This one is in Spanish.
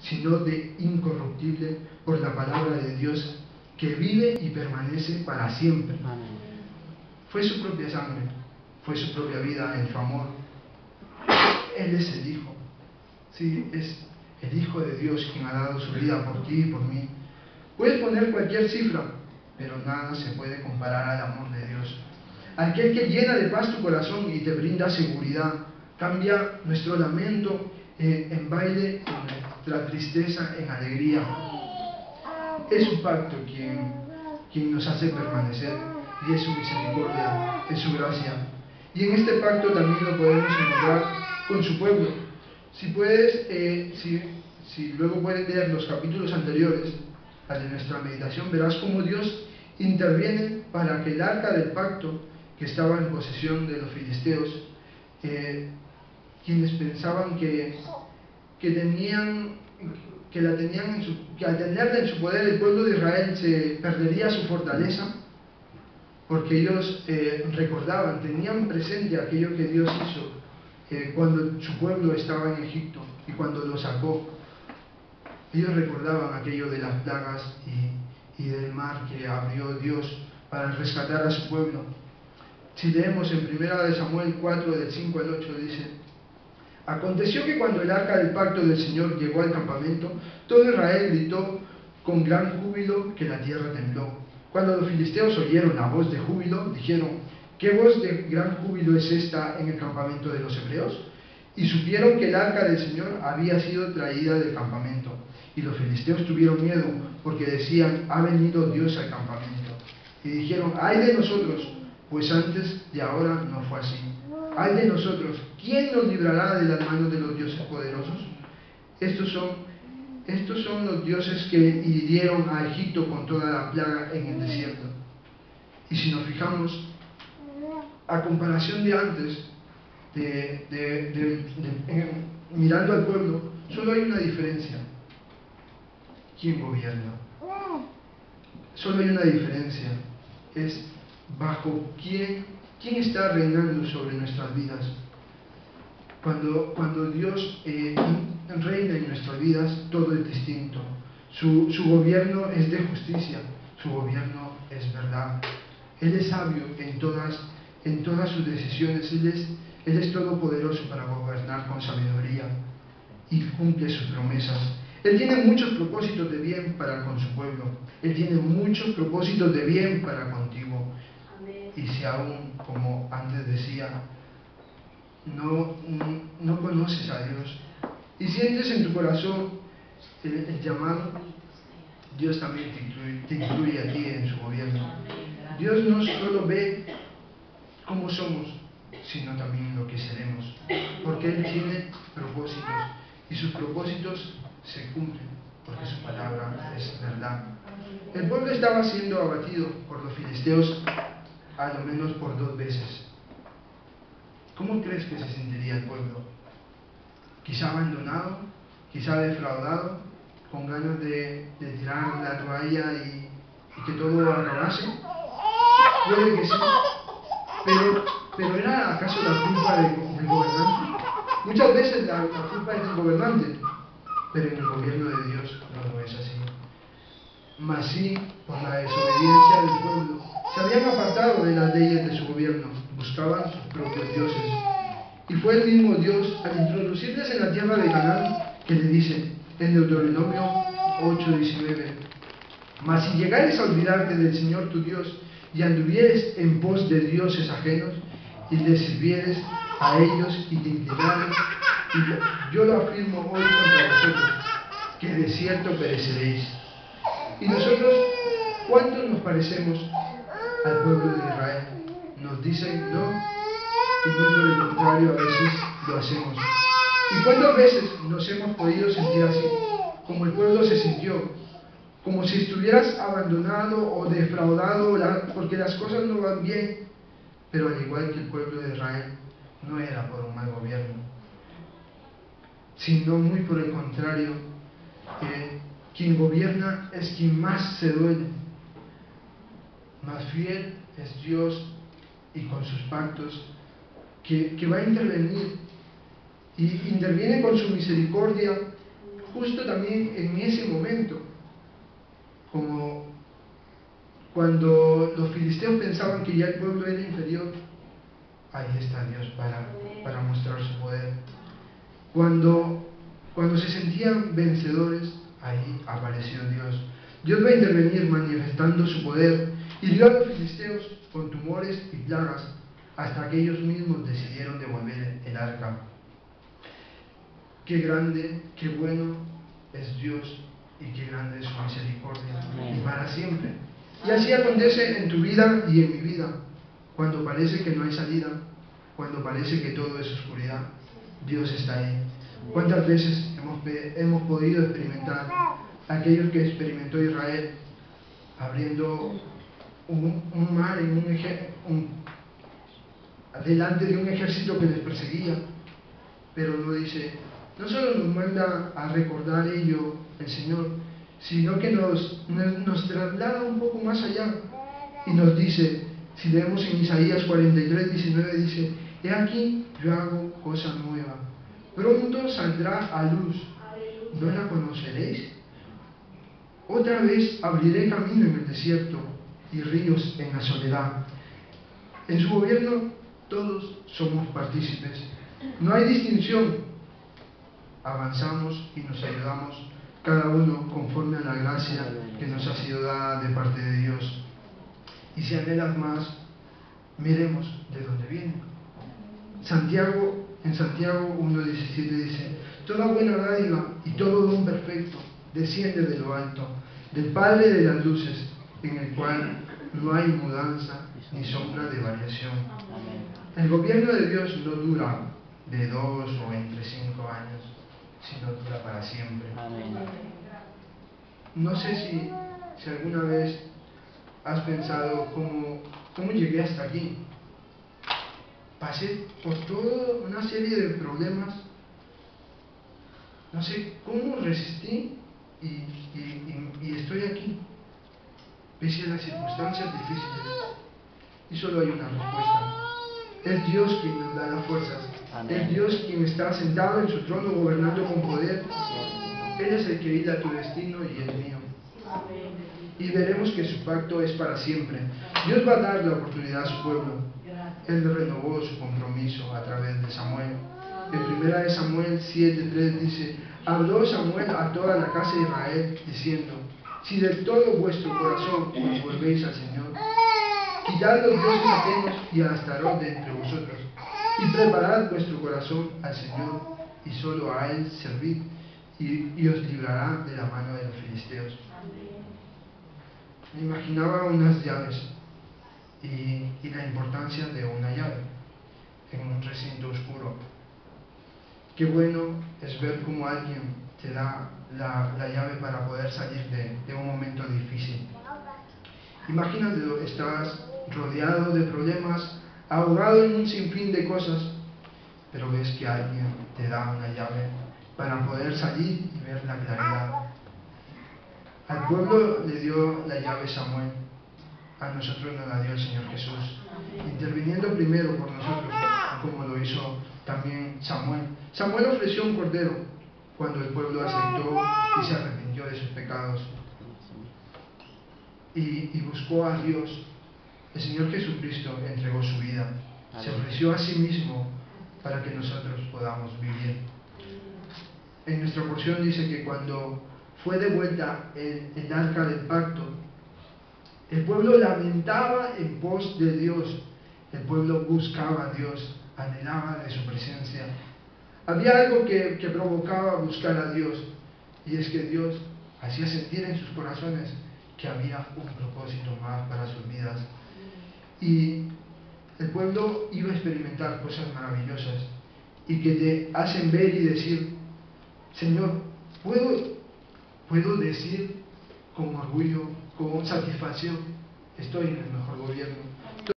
sino de incorruptible por la palabra de Dios, que vive y permanece para siempre. Amén. Fue su propia sangre, fue su propia vida en su amor. Él es el Hijo. Sí, es el Hijo de Dios quien ha dado su vida por ti y por mí. Puedes poner cualquier cifra, pero nada se puede comparar al amor de Dios. Aquel que llena de paz tu corazón y te brinda seguridad, cambia nuestro lamento en baile y nuestra tristeza en alegría. Es su pacto quien nos hace permanecer, y es su misericordia, es su gracia. Y en este pacto también lo podemos encontrar con su pueblo. Si puedes, si luego puedes leer los capítulos anteriores al de nuestra meditación, verás cómo Dios interviene para que el arca del pacto, que estaba en posesión de los filisteos, quienes pensaban que al tenerla en su poder, el pueblo de Israel se perdería su fortaleza, porque ellos recordaban, tenían presente aquello que Dios hizo cuando su pueblo estaba en Egipto y cuando lo sacó. Ellos recordaban aquello de las plagas y del mar que abrió Dios para rescatar a su pueblo. Si leemos en 1 Samuel 4, del 5 al 8, dice: Aconteció que cuando el arca del pacto del Señor llegó al campamento, todo Israel gritó con gran júbilo que la tierra tembló. Cuando los filisteos oyeron la voz de júbilo, dijeron: ¿qué voz de gran júbilo es esta en el campamento de los hebreos? Y supieron que el arca del Señor había sido traída del campamento. Y los filisteos tuvieron miedo, porque decían: ha venido Dios al campamento. Y dijeron: ay de nosotros, pues antes de ahora no fue así. Ay de nosotros, ¿quién nos librará de las manos de los dioses poderosos? Estos son los dioses que hirieron a Egipto con toda la plaga en el desierto. Y si nos fijamos, a comparación de antes, mirando al pueblo, solo hay una diferencia: ¿quién gobierna? Solo hay una diferencia, es bajo quién está reinando sobre nuestras vidas. Cuando Dios reina en nuestras vidas, todo es distinto. Su gobierno es de justicia, su gobierno es verdad. Él es sabio en todas sus decisiones. Él es todopoderoso para gobernar con sabiduría y cumple sus promesas. Él tiene muchos propósitos de bien para con su pueblo. Él tiene muchos propósitos de bien para contigo. Y si aún, como antes decía, no conoces a Dios y sientes en tu corazón el llamado, Dios también te incluye a ti en su gobierno. Dios no solo ve cómo somos, sino también lo que seremos, porque Él tiene propósitos y sus propósitos se cumplen, porque su palabra es verdad. El pueblo estaba siendo abatido por los filisteos a lo menos por 2 veces. ¿Cómo crees que se sentiría el pueblo? Quizá abandonado, quizá defraudado, con ganas de tirar la toalla y que todo acabase. Puede que sí, pero ¿era acaso la culpa del gobernante? Muchas veces la culpa es del gobernante, pero en el gobierno de Dios no es así. Mas sí, por la desobediencia del pueblo, se habían apartado de las leyes de su gobierno, buscaban sus propios dioses. Y fue el mismo Dios, al introducirles en la tierra de Canaán, que le dice en Deuteronomio 8:19: mas si llegares a olvidarte del Señor tu Dios, y anduvieres en pos de dioses ajenos, y les sirvieres a ellos y te inclinares, y yo lo afirmo hoy contra vosotros, que de cierto pereceréis. Y nosotros, ¿cuántos nos parecemos al pueblo de Israel? Nos dicen no, y muy por el contrario, a veces lo hacemos. ¿Y cuántas veces nos hemos podido sentir así, como el pueblo se sintió? Como si estuvieras abandonado o defraudado porque las cosas no van bien. Pero al igual que el pueblo de Israel, no era por un mal gobierno, sino muy por el contrario, quien gobierna es quien más se duele. Más fiel es Dios, y con sus pactos que va a intervenir, y interviene con su misericordia justo también en ese momento, como cuando los filisteos pensaban que ya el pueblo era inferior, ahí está Dios para mostrar su poder. Cuando se sentían vencedores, ahí apareció Dios. Dios va a intervenir manifestando su poder y dio a los filisteos con tumores y plagas hasta que ellos mismos decidieron devolver el arca. Qué grande, qué bueno es Dios y qué grande es su misericordia, y para siempre. Y así acontece en tu vida y en mi vida, cuando parece que no hay salida, cuando parece que todo es oscuridad, Dios está ahí. ¿Cuántas veces hemos podido experimentar aquello que experimentó Israel, abriendo un mar delante de un ejército que les perseguía? Pero no solo nos manda a recordar ello el Señor, sino que nos traslada un poco más allá y nos dice, si leemos en Isaías 43, 19, dice: he aquí, yo hago cosa nueva, pronto saldrá a luz, ¿no la conoceréis? Otra vez abriré camino en el desierto y ríos en la soledad. En su gobierno todos somos partícipes, no hay distinción, avanzamos y nos ayudamos cada uno conforme a la gracia que nos ha sido dada de parte de Dios. Y si anhelas más, miremos de dónde viene. En Santiago 1:17 dice: toda buena dádiva y todo don perfecto desciende de lo alto, del Padre de las luces, en el cual no hay mudanza ni sombra de variación. El gobierno de Dios no dura de 2 o entre 5 años, sino dura para siempre. No sé si alguna vez has pensado cómo llegué hasta aquí. Pasé por toda una serie de problemas, no sé cómo resistí y estoy aquí, pese a las circunstancias difíciles. Y solo hay una respuesta: es Dios quien nos da las fuerzas. Amén. Es Dios quien está sentado en su trono gobernando con poder. Él es el que hila tu destino y el mío. Y veremos que su pacto es para siempre. Dios va a dar la oportunidad a su pueblo. Él renovó su compromiso a través de Samuel. En 1 Samuel 7:3 dice: habló Samuel a toda la casa de Israel diciendo: si de todo vuestro corazón os volvéis al Señor, quitad los dioses ajenos y a Astarot de entre vosotros, y preparad vuestro corazón al Señor, y solo a Él servid, y os librará de la mano de los filisteos. Me imaginaba unas llaves y la importancia de una llave en un recinto oscuro. Qué bueno es ver cómo alguien te da la llave para poder salir de un momento difícil. Imagínate, estás rodeado de problemas, ahogado en un sinfín de cosas, pero ves que alguien te da una llave para poder salir y ver la claridad. Al pueblo le dio la llave Samuel, a nosotros nos la dio el Señor Jesús, interviniendo primero por nosotros, como lo hizo también Samuel. Samuel ofreció un cordero cuando el pueblo aceptó y se arrepintió de sus pecados y buscó a Dios. El Señor Jesucristo entregó su vida, se ofreció a sí mismo para que nosotros podamos vivir. En nuestra porción dice que cuando fue devuelta el arca del pacto, el pueblo lamentaba en pos de Dios, el pueblo buscaba a Dios, anhelaba de su presencia. Había algo que provocaba buscar a Dios, y es que Dios hacía sentir en sus corazones que había un propósito más para sus vidas. Y el pueblo iba a experimentar cosas maravillosas y que te hacen ver y decir: Señor, puedo decir con orgullo, con satisfacción, estoy en el mejor gobierno.